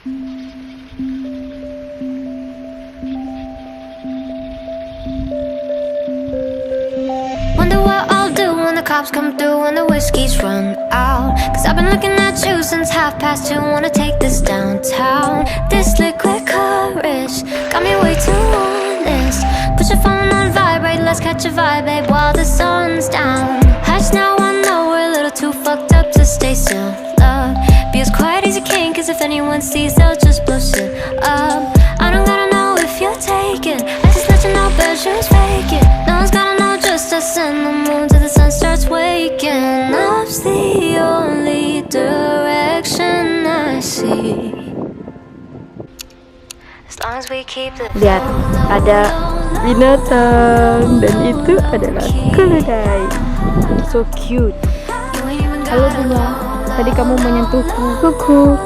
Wonder what I'll do when the cops come through and the whiskey's run out. Cause I've been looking at you since 2:30. Wanna take this downtown. This liquid courage got me way too honest. Put your phone on vibrate, let's catch a vibe, babe, while the sun's down. Hush now, I know we're a little too fucked up to stay still. Love, be as quiet as you can, cause if anyone sees, they'll just blow shit up. I don't gotta know if you're taken, I just let you know, but she's faking. No one's gotta know, just us and the moon till the sun starts waking. Love's the only direction I see. As long as we keep the Lihat, ada binatang dan itu adalah keledai. So cute. Halo bunga, tadi kamu menyentuhku. Kuku.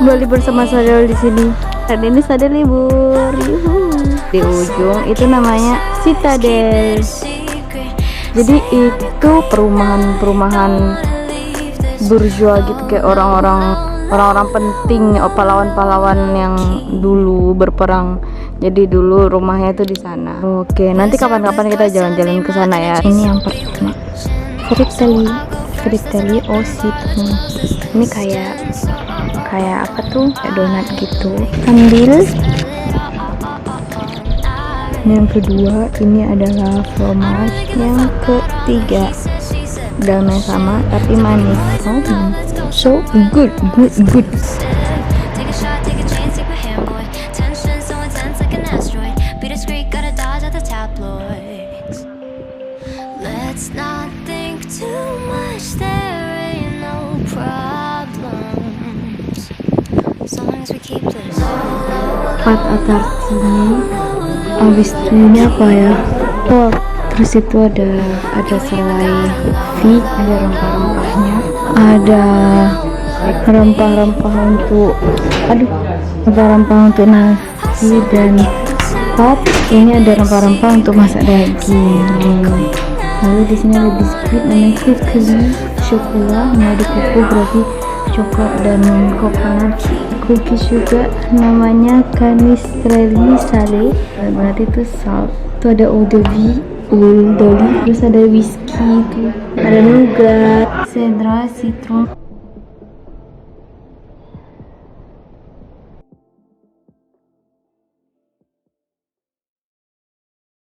Kembali bersama Sadel di sini. Dan ini Sadel libur. Yuhu. Di ujung itu namanya Citadel. Jadi itu perumahan bourgeois gitu, kayak orang-orang penting, pahlawan-pahlawan yang dulu berperang. Jadi dulu rumahnya itu di sana. Oke, nanti kapan-kapan kita jalan-jalan ke sana ya. Ini yang pertama. Fritteli Osito. Ini kayak apa tuh? Kayak donat gitu. Ambil. Yang kedua ini adalah fromage. Yang ketiga dalamnya sama tapi manis. So good. Let's not think too much, there ain't no problems. As long as we keep this. Pat atartini. Abis ini apa ya? Oh, terus itu ada selai V, ada rempah-rempahnya, ada rempah-rempah untuk nasi dan pop. Ini ada rempah-rempah untuk masak daging. Lalu di sini ada biskuit namanya cookie coklat, ada kuku berarti coklat, dan coconut cookies juga namanya canistrelli sale, berarti itu salt. Itu ada eau d'olive, terus ada whisky, itu ada nougat, cedra, citron.